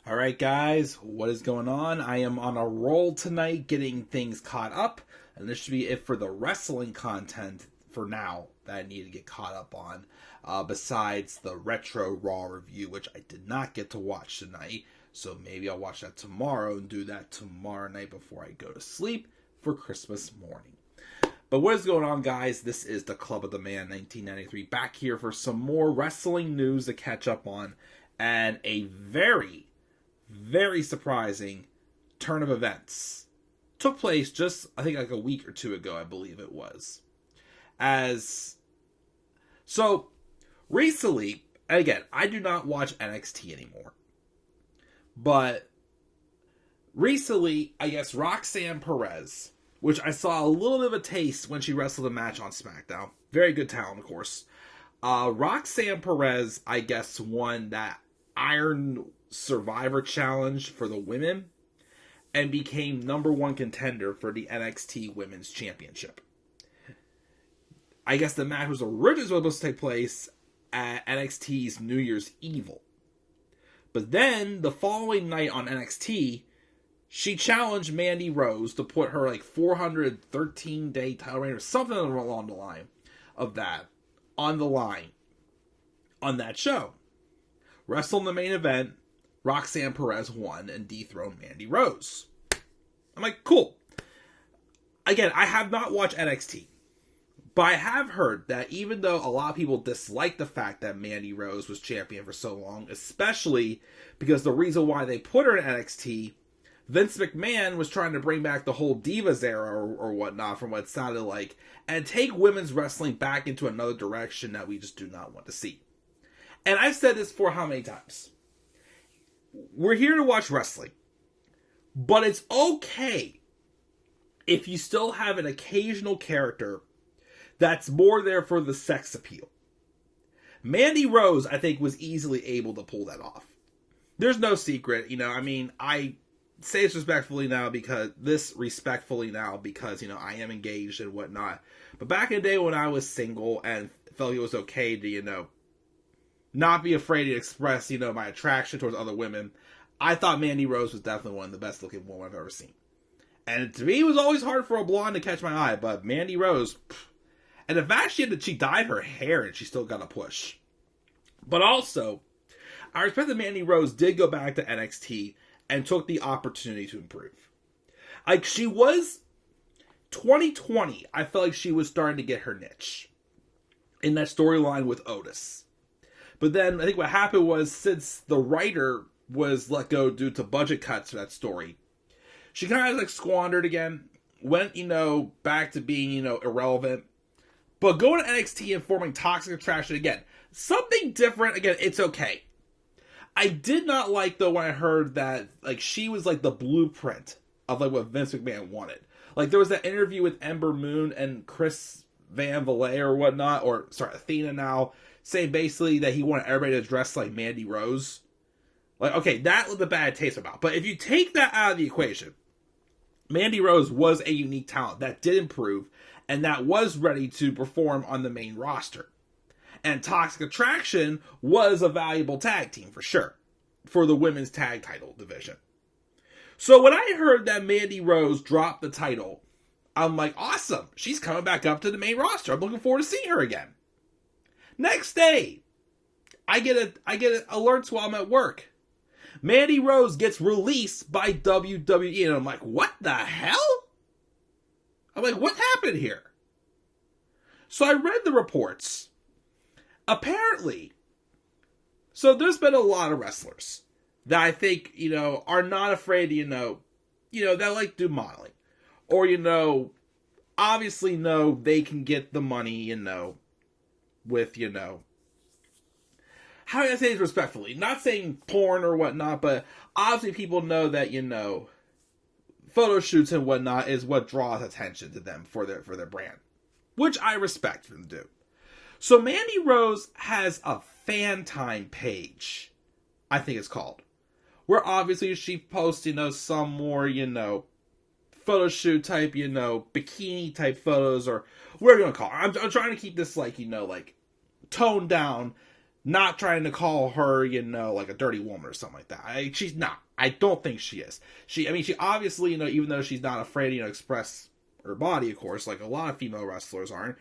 All right, guys, what is going on? I am on a roll tonight getting things caught up, and this should be it for the wrestling content for now that I need to get caught up on, besides the Retro Raw review, which I did not get to watch tonight, so maybe I'll watch that tomorrow and do that tomorrow night before I go to sleep for Christmas morning. But what is going on, guys? This is the Club of the Man 1993, back here for some more wrestling news to catch up on, and a very surprising turn of events took place just, I think, like a week or two ago, I believe it was. So, recently, and again, I do not watch NXT anymore, but recently, I guess Roxanne Perez, which I saw a little bit of a taste when she wrestled a match on SmackDown. Very good talent, of course. Roxanne Perez, I guess, won that Iron Survivor Challenge for the women and became number one contender for the NXT Women's Championship. I guess the match was originally supposed to take place at NXT's New Year's Evil. But then, the following night on NXT, she challenged Mandy Rose to put her 413-day title reign or something along the line of that on the line on that show. Wrestled in the main event, Roxanne Perez won and dethroned Mandy Rose. I'm like, cool. Again, I have not watched NXT, but I have heard that even though a lot of people dislike the fact that Mandy Rose was champion for so long, especially because the reason why they put her in NXT, Vince McMahon was trying to bring back the whole Divas era or whatnot, from what it sounded like, and take women's wrestling back into another direction that we just do not want to see. And I've said this for how many times? We're here to watch wrestling, but it's okay if you still have an occasional character that's more there for the sex appeal. Mandy Rose, I think, was easily able to pull that off. There's no secret, I say this respectfully now because, I am engaged and whatnot. But back in the day when I was single and felt like it was okay to, not be afraid to express, my attraction towards other women, I thought Mandy Rose was definitely one of the best looking women I've ever seen. And to me, it was always hard for a blonde to catch my eye, but Mandy Rose, and the fact she dyed her hair and she still got a push. But also, I respect that Mandy Rose did go back to NXT and took the opportunity to improve. 2020, I felt like she was starting to get her niche in that storyline with Otis. But then I think what happened was, since the writer was let go due to budget cuts for that story, she kind of squandered again, went, back to being, irrelevant. But going to NXT and forming Toxic Attraction again, something different, again, it's okay. I did not like, though, when I heard that, she was, the blueprint of, what Vince McMahon wanted. There was that interview with Ember Moon and Chris Van Vliet or whatnot, Athena now, saying basically that he wanted everybody to dress like Mandy Rose. Okay, that was the bad taste about. But if you take that out of the equation, Mandy Rose was a unique talent that did improve, and that was ready to perform on the main roster. And Toxic Attraction was a valuable tag team, for sure, for the women's tag title division. So when I heard that Mandy Rose dropped the title, I'm like, awesome, she's coming back up to the main roster. I'm looking forward to seeing her again. Next day, I get an alerts while I'm at work. Mandy Rose gets released by WWE, and I'm like, what the hell? I'm like, what happened here? So I read the reports. Apparently, so there's been a lot of wrestlers that I think, are not afraid to, that like do modeling. Or, obviously know they can get the money, with, how do I say this respectfully? Not saying porn or whatnot, but obviously people know that, photo shoots and whatnot is what draws attention to them for their brand. Which I respect them do. So Mandy Rose has a FanTime page, I think it's called, where obviously she posts, some more, photo shoot type, bikini type photos, or whatever you want to call it. I'm trying to keep this, toned down, Not trying to call her, like a dirty woman or something like that. She's not. I don't think she is. She obviously, even though she's not afraid to, express her body, of course, like a lot of female wrestlers aren't.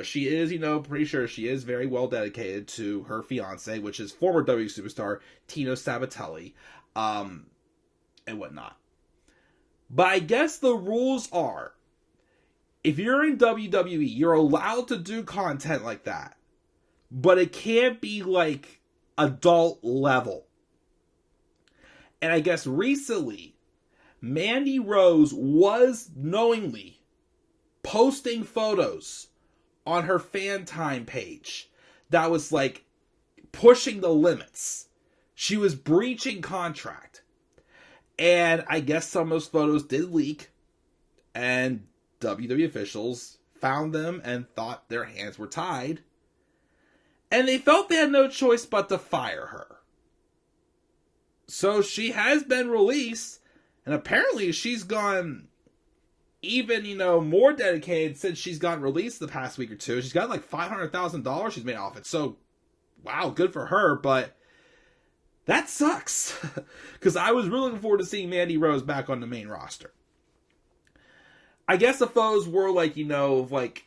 She is, pretty sure she is very well dedicated to her fiance, which is former WWE superstar Tino Sabatelli, and whatnot. But I guess the rules are, if you're in WWE, you're allowed to do content like that, but it can't be like adult level. And I guess recently, Mandy Rose was knowingly posting photos on her FanTime page that was like pushing the limits. She was breaching contract. And I guess some of those photos did leak, and WWE officials found them and thought their hands were tied. And they felt they had no choice but to fire her. So she has been released, and apparently she's gone even, more dedicated since she's gotten released the past week or two. She's got like $500,000 she's made off it. So, wow, good for her, but that sucks. Because I was really looking forward to seeing Mandy Rose back on the main roster. I guess the photos were like, like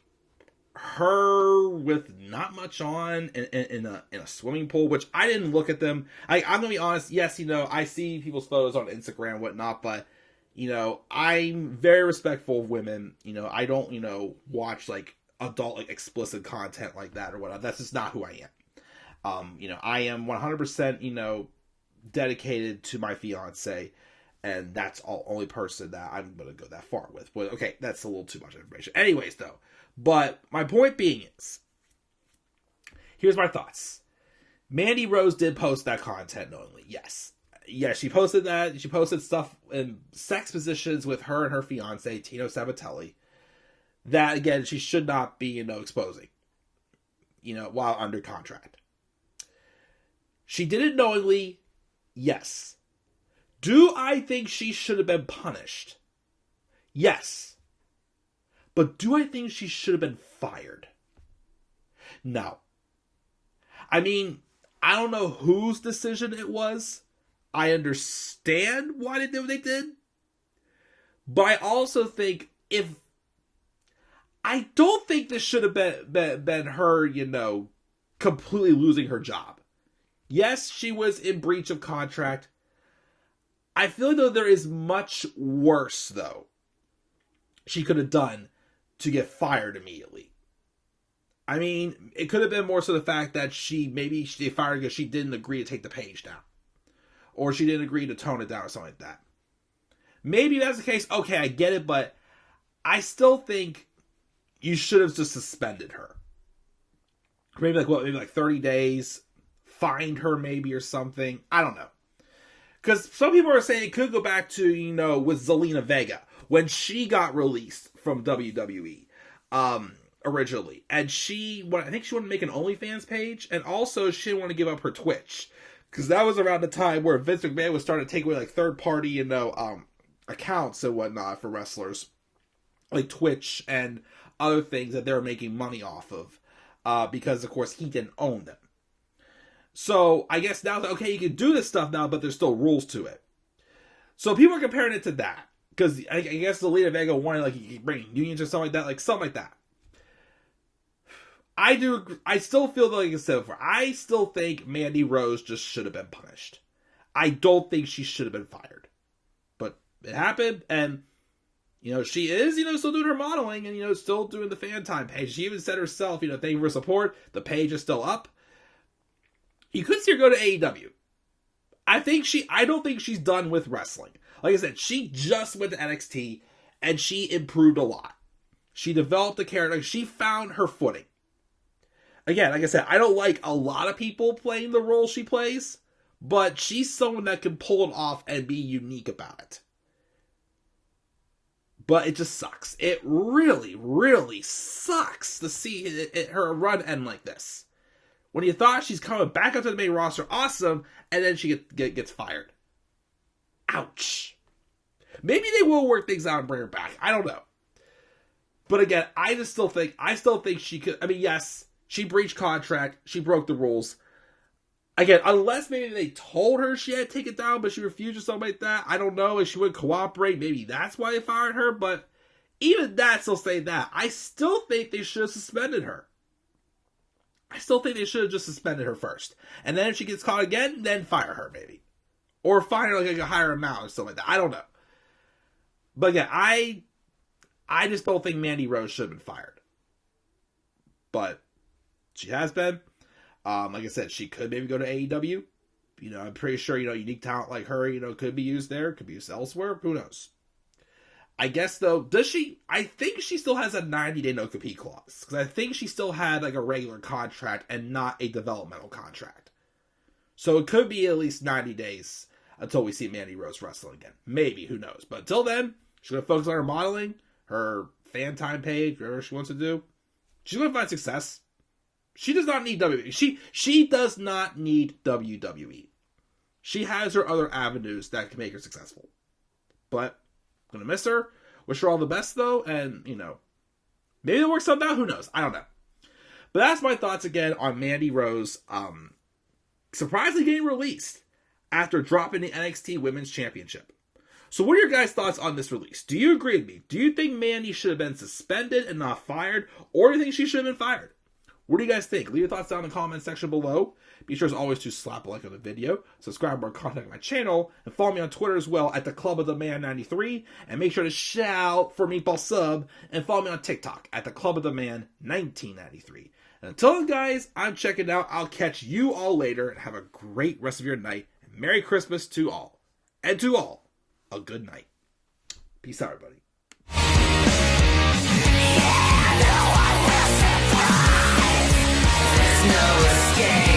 her with not much on in a swimming pool, which I didn't look at them. I'm gonna be honest. Yes, I see people's photos on Instagram and whatnot, but I'm very respectful of women. I don't watch like adult like explicit content like that or whatnot. That's just not who I am. I am 100% dedicated to my fiance, and that's the only person that I'm gonna go that far with. But okay, that's a little too much information. Anyways, though. But my point being is, here's my thoughts. Mandy Rose did post that content knowingly. Yes. Yeah, she posted that. She posted stuff in sex positions with her and her fiance, Tino Sabatelli. That, again, she should not be, exposing, while under contract. She did it knowingly. Yes. Do I think she should have been punished? Yes. But do I think she should have been fired? No. I mean, I don't know whose decision it was. I understand why they did what they did. But I also think I don't think this should have been her, completely losing her job. Yes, she was in breach of contract. I feel though there is much worse, though, she could have done to get fired immediately. I mean, it could have been more so the fact that they fired her because she didn't agree to take the page down. Or she didn't agree to tone it down or something like that. Maybe that's the case. Okay, I get it, but I still think you should have just suspended her. Maybe like 30 days, fined her maybe or something. I don't know. Because some people are saying it could go back to, with Zelina Vega, when she got released from WWE originally. And I think she wanted to make an OnlyFans page, and also she didn't want to give up her Twitch. Because that was around the time where Vince McMahon was starting to take away like third-party, accounts and whatnot for wrestlers. Like Twitch and other things that they were making money off of. Because, of course, he didn't own them. So, I guess now, okay, you can do this stuff now, but there's still rules to it. So, people are comparing it to that. Because I guess the Zelina Vega wanted, like, you bring unions or something like that. I still feel like I said before, I still think Mandy Rose just should have been punished. I don't think she should have been fired. But it happened, and, she is, still doing her modeling, and, still doing the FanTime page. She even said herself, thank you for support. The page is still up. You could see her go to AEW. I don't think she's done with wrestling. Like I said, she just went to NXT, and she improved a lot. She developed a character. She found her footing. Again, like I said, I don't like a lot of people playing the role she plays, but she's someone that can pull it off and be unique about it. But it just sucks. It really, really sucks to see her run end like this. When you thought she's coming back up to the main roster, awesome, and then she gets fired. Ouch. Maybe they will work things out and bring her back. I don't know. But again, I still think she could. I mean, yes, She breached contract. She broke the rules. Again, unless maybe they told her she had to take it down, but she refused or something like that. I don't know. If she wouldn't cooperate, maybe that's why they fired her. But even that still say that. I still think they should have suspended her. I still think they should have just suspended her first. And then if she gets caught again, then fire her maybe. Or fine her like a higher amount or something like that. I don't know. But again, I just don't think Mandy Rose should have been fired. But she has been. Like I said, she could maybe go to AEW. I'm pretty sure, unique talent like her, could be used there, could be used elsewhere. Who knows? I guess, though, does she? I think she still has a 90-day no-compete clause. Because I think she still had, like, a regular contract and not a developmental contract. So it could be at least 90 days until we see Mandy Rose wrestle again. Maybe, who knows? But until then, she's going to focus on her modeling, her FanTime page, whatever she wants to do. She's going to find success. She does not need WWE. She does not need WWE. She has her other avenues that can make her successful. But I'm going to miss her. Wish her all the best, though. And, maybe it'll work something out. Who knows? I don't know. But that's my thoughts again on Mandy Rose surprisingly getting released after dropping the NXT Women's Championship. So what are your guys' thoughts on this release? Do you agree with me? Do you think Mandy should have been suspended and not fired? Or do you think she should have been fired? What do you guys think? Leave your thoughts down in the comment section below. Be sure as always to slap a like on the video, subscribe for more content on my channel, and follow me on Twitter as well at the Club of the Man 93. And make sure to shout for Meatball Sub and follow me on TikTok at the Club of the Man 1993. And until then, guys, I'm checking out. I'll catch you all later and have a great rest of your night. And Merry Christmas to all. And to all, a good night. Peace out, everybody. No escape.